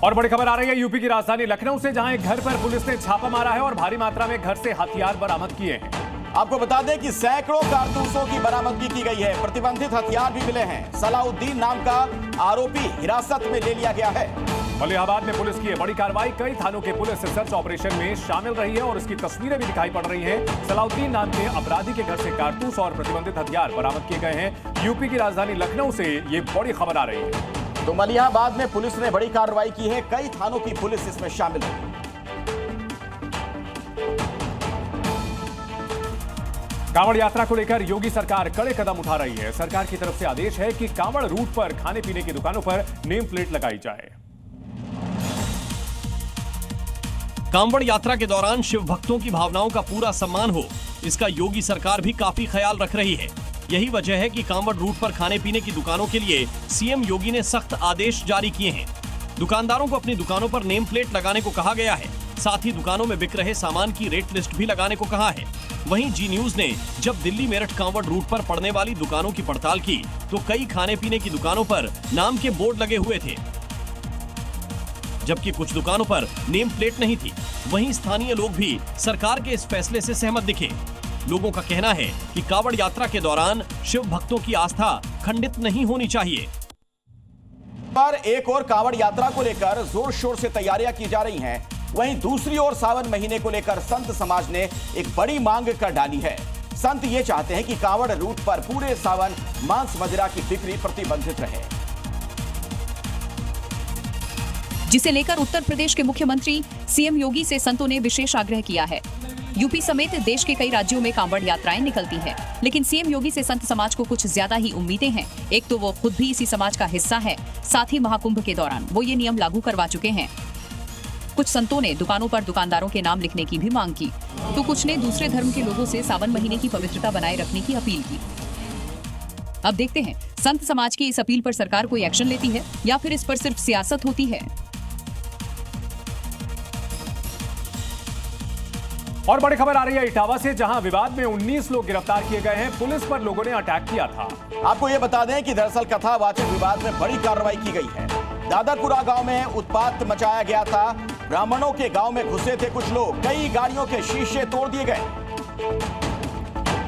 और बड़ी खबर आ रही है यूपी की राजधानी लखनऊ से, जहां एक घर पर पुलिस ने छापा मारा है और भारी मात्रा में घर से हथियार बरामद किए हैं। आपको बता दें कि सैकड़ों कारतूसों की बरामदगी की गई है। प्रतिबंधित हथियार भी मिले हैं। सलाउद्दीन नाम का आरोपी हिरासत में ले लिया गया है। मलिहाबाद में पुलिस की बड़ी कार्रवाई, कई थानों के पुलिस सर्च ऑपरेशन में शामिल रही है और इसकी तस्वीरें भी दिखाई पड़ रही हैं। सलाउद्दीन नाम के अपराधी के घर से कारतूस और प्रतिबंधित हथियार बरामद किए गए हैं। यूपी की राजधानी लखनऊ से ये बड़ी खबर आ रही है। तो मलिहाबाद में पुलिस ने बड़ी कार्रवाई की है। कई थानों की पुलिस इसमें शामिल है। कांवड़ यात्रा को लेकर योगी सरकार कड़े कदम उठा रही है। सरकार की तरफ से आदेश है कि कांवड़ रूट पर खाने पीने की दुकानों पर नेम प्लेट लगाई जाए। कांवड़ यात्रा के दौरान शिव भक्तों की भावनाओं का पूरा सम्मान हो, इसका योगी सरकार भी काफी ख्याल रख रही है। यही वजह है कि कांवड़ रूट पर खाने पीने की दुकानों के लिए सीएम योगी ने सख्त आदेश जारी किए हैं। दुकानदारों को अपनी दुकानों पर नेम प्लेट लगाने को कहा गया है। साथ ही दुकानों में बिक रहे सामान की रेट लिस्ट भी लगाने को कहा है। वहीं जी न्यूज ने जब दिल्ली मेरठ कांवड़ रूट पर पड़ने वाली दुकानों की पड़ताल की तो कई खाने पीने की दुकानों पर नाम के बोर्ड लगे हुए थे, जबकि कुछ दुकानों पर नेम प्लेट नहीं थी। वहीं स्थानीय लोग भी सरकार के इस फैसले से सहमत दिखे। लोगों का कहना है कि कांवड़ यात्रा के दौरान शिव भक्तों की आस्था खंडित नहीं होनी चाहिए। पर एक और कांवड़ यात्रा को लेकर जोर शोर से तैयारियां की जा रही हैं। वहीं दूसरी ओर सावन महीने को लेकर संत समाज ने एक बड़ी मांग कर डाली है। संत ये चाहते हैं कि कांवड़ रूट पर पूरे सावन मांस मदिरा की बिक्री प्रतिबंधित रहे, जिसे लेकर उत्तर प्रदेश के मुख्यमंत्री सीएम योगी से संतों ने विशेष आग्रह किया है। यूपी समेत देश के कई राज्यों में कांवड़ यात्राएं निकलती हैं, लेकिन सीएम योगी से संत समाज को कुछ ज्यादा ही उम्मीदें हैं। एक तो वो खुद भी इसी समाज का हिस्सा है, साथ ही महाकुंभ के दौरान वो ये नियम लागू करवा चुके हैं। कुछ संतों ने दुकानों पर दुकानदारों के नाम लिखने की भी मांग की, तो कुछ ने दूसरे धर्म के लोगों से सावन महीने की पवित्रता बनाए रखने की अपील की। अब देखते हैं संत समाज की इस अपील पर सरकार कोई एक्शन लेती है या फिर इस पर सिर्फ सियासत होती है। और बड़ी खबर आ रही है इटावा से, जहां विवाद में 19 लोग गिरफ्तार किए गए हैं। पुलिस पर लोगों ने अटैक किया था। आपको ये बता दें कि दरअसल कथावाचक विवाद में बड़ी कार्रवाई की गई है। दादरपुरा गांव में उत्पात मचाया गया था। ब्राह्मणों के गांव में घुसे थे कुछ लोग, कई गाड़ियों के शीशे तोड़ दिए गए।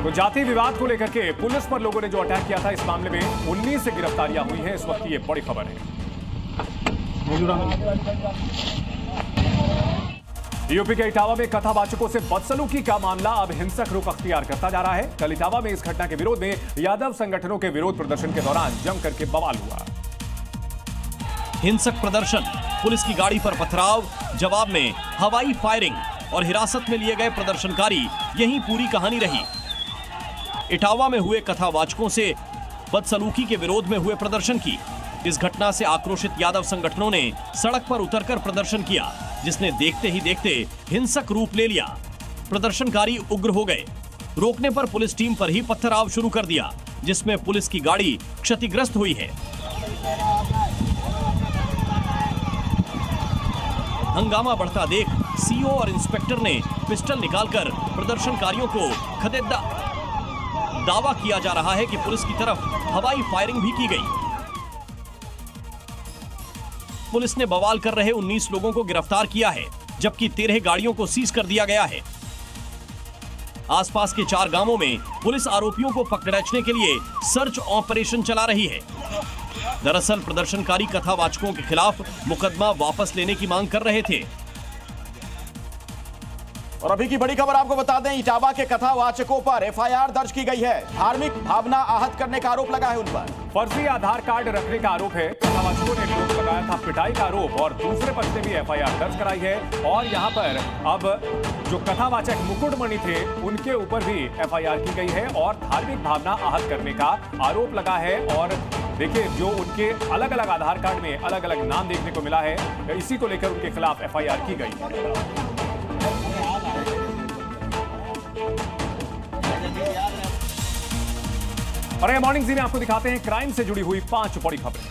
तो जाति विवाद को लेकर के पुलिस पर लोगों ने जो अटैक किया था, इस मामले में 19 से गिरफ्तारियां हुई हैं। इस वक्त की ये बड़ी खबर है। यूपी के इटावा में कथावाचकों से बदसलूकी का मामला अब हिंसक रुख अख्तियार करता जा रहा है। कल इटावा में इस घटना के विरोध में यादव संगठनों के विरोध प्रदर्शन के दौरान जमकर के बवाल हुआ। हिंसक प्रदर्शन, पुलिस की गाड़ी पर पथराव, जवाब में हवाई फायरिंग और हिरासत में लिए गए प्रदर्शनकारी, यही पूरी कहानी रही। इटावा में हुए कथावाचकों से बदसलूकी के विरोध में हुए प्रदर्शन की। इस घटना से आक्रोशित यादव संगठनों ने सड़क पर उतरकर प्रदर्शन किया, जिसने देखते ही देखते हिंसक रूप ले लिया। प्रदर्शनकारी उग्र हो गए। रोकने पर पुलिस टीम पर ही पथराव शुरू कर दिया, जिसमें पुलिस की गाड़ी क्षतिग्रस्त हुई है। हंगामा बढ़ता देख सीओ और इंस्पेक्टर ने पिस्टल निकालकर प्रदर्शनकारियों को खदेड़ा। दावा किया जा रहा है कि पुलिस की तरफ हवाई फायरिंग भी की गई। पुलिस ने बवाल कर रहे 19 लोगों को गिरफ्तार किया है, जबकि 13 गाड़ियों को सीज कर दिया गया है। आसपास के 4 गांवों में पुलिस आरोपियों को पकड़ने के लिए सर्च ऑपरेशन चला रही है। दरअसल प्रदर्शनकारी कथावाचकों के खिलाफ मुकदमा वापस लेने की मांग कर रहे थे। और अभी की बड़ी खबर आपको बता दें, इटावा के कथावाचकों पर एफआईआर दर्ज की गई है। धार्मिक भावना आहत करने का आरोप लगा है उन पर। फर्जी आधार कार्ड रखने का आरोप है। कथावाचकों ने लोग लगाया था पिटाई का आरोप और दूसरे पक्ष ने भी एफआईआर दर्ज कराई है। और यहां पर अब जो कथावाचक मुकुटमणि थे, उनके ऊपर भी एफआईआर की गई है और धार्मिक भावना आहत करने का आरोप लगा है। और देखिए, जो उनके अलग अलग आधार कार्ड में अलग अलग नाम देखने को मिला है, इसी को लेकर उनके खिलाफ एफआईआर की गई है। और ये मॉर्निंग जी में आपको दिखाते हैं क्राइम से जुड़ी हुई 5 बड़ी खबरें।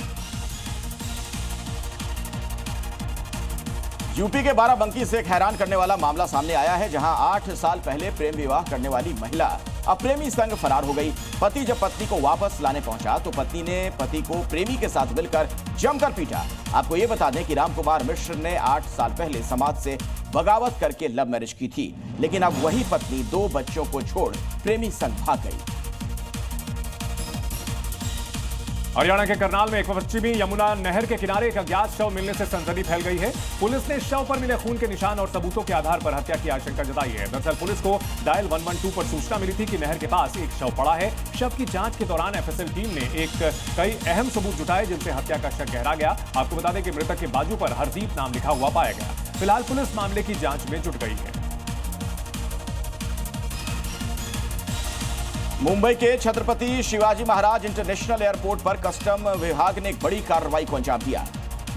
यूपी के बाराबंकी से एक हैरान करने वाला मामला सामने आया है, जहां 8 साल पहले प्रेम विवाह करने वाली महिला अब प्रेमी संग फरार हो गई। पति जब पत्नी को वापस लाने पहुंचा तो पत्नी ने पति को प्रेमी के साथ मिलकर जमकर पीटा। आपको ये बता दें कि रामकुमार मिश्र ने 8 साल पहले समाज से बगावत करके लव मैरिज की थी, लेकिन अब वही पत्नी 2 बच्चों को छोड़ प्रेमी संग भाग गई। हरियाणा के करनाल में एक पश्चिमी यमुना नहर के किनारे एक अज्ञात शव मिलने से सनसनी फैल गई है। पुलिस ने शव पर मिले खून के निशान और सबूतों के आधार पर हत्या की आशंका जताई है। दरअसल पुलिस को डायल 112 पर सूचना मिली थी कि नहर के पास एक शव पड़ा है। शव की जांच के दौरान एफएसएल टीम ने कई अहम सबूत जुटाए, जिनसे हत्या का शक गहरा गया। आपको बता दें कि मृतक के बाजू पर हरदीप नाम लिखा हुआ पाया गया। फिलहाल पुलिस मामले की जांच में जुट गई है। मुंबई के छत्रपति शिवाजी महाराज इंटरनेशनल एयरपोर्ट पर कस्टम विभाग ने एक बड़ी कार्रवाई को अंजाम दिया।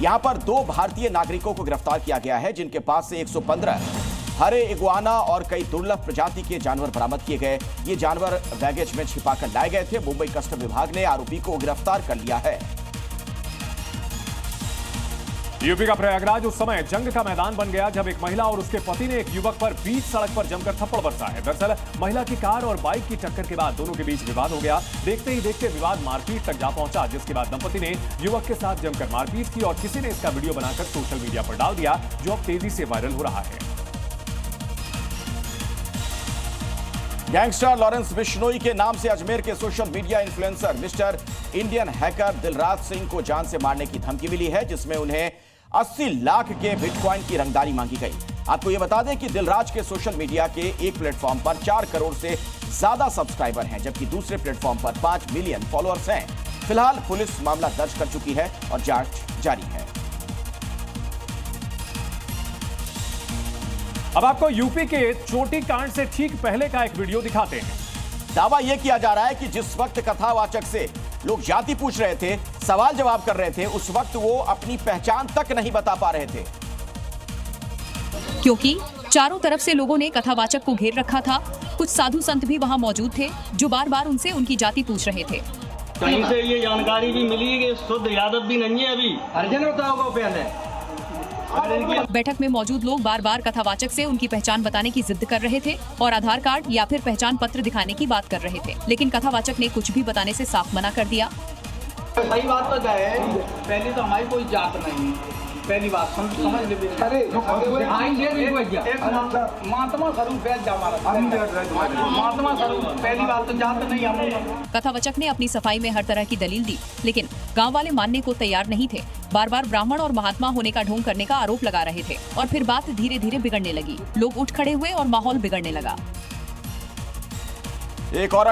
यहां पर 2 भारतीय नागरिकों को गिरफ्तार किया गया है, जिनके पास से 115 हरे इगुआना और कई दुर्लभ प्रजाति के जानवर बरामद किए गए। ये जानवर बैगेज में छिपाकर लाए गए थे। मुंबई कस्टम विभाग ने आरोपी को गिरफ्तार कर लिया है। यूपी का प्रयागराज उस समय जंग का मैदान बन गया जब एक महिला और उसके पति ने एक युवक पर बीच सड़क पर जमकर थप्पड़ बरसा है। दरअसल महिला की कार और बाइक की टक्कर के बाद दोनों के बीच विवाद हो गया। देखते ही देखते विवाद मारपीट तक जा पहुंचा, जिसके बाद दंपति ने युवक के साथ जमकर मारपीट की और किसी ने इसका वीडियो बनाकर सोशल मीडिया पर डाल दिया, जो अब तेजी से वायरल हो रहा है। गैंगस्टर लॉरेंस बिश्नोई के नाम से अजमेर के social media influencer mister Indian hacker Dilraj Singh को जान से मारने की धमकी मिली है, जिसमें उन्हें 80 लाख के बिटकॉइन की रंगदारी मांगी गई। आपको यह बता दें कि दिलराज के सोशल मीडिया के एक प्लेटफॉर्म पर 4 करोड़ से ज्यादा सब्सक्राइबर हैं, जबकि दूसरे प्लेटफॉर्म पर 5 मिलियन फॉलोअर्स हैं। फिलहाल पुलिस मामला दर्ज कर चुकी है और जांच जारी है। अब आपको यूपी के चोटी कांड से ठीक पहले का एक वीडियो दिखाते हैं। दावा यह किया जा रहा है कि जिस वक्त कथावाचक से लोग जाति पूछ रहे थे, सवाल जवाब कर रहे थे, उस वक्त वो अपनी पहचान तक नहीं बता पा रहे थे, क्योंकि चारों तरफ से लोगों ने कथावाचक को घेर रखा था। कुछ साधु संत भी वहां मौजूद थे, जो बार बार उनसे उनकी जाति पूछ रहे थे। कहीं से ये जानकारी भी मिली कि शुद्ध यादव भी नहीं है, अभी अर्जन होता होगा पहले। बैठक में मौजूद लोग बार बार कथावाचक से उनकी पहचान बताने की जिद कर रहे थे और आधार कार्ड या फिर पहचान पत्र दिखाने की बात कर रहे थे, लेकिन कथावाचक ने कुछ भी बताने से साफ मना कर दिया। सही बात तो है, पहले तो हमारी कोई जात नहीं, पहली बात समझ ले। अरे एक महात्मा स्वरूप है महात्मा स्वरूप, पहली बात तो जात नहीं हम। कथावाचक ने अपनी सफाई में हर तरह की दलील दी, लेकिन गांव वाले मानने को तैयार नहीं थे। बार बार ब्राह्मण और महात्मा होने का ढोंग करने का आरोप लगा रहे थे और फिर बात धीरे धीरे बिगड़ने लगी। लोग उठ खड़े हुए और माहौल बिगड़ने लगा। एक और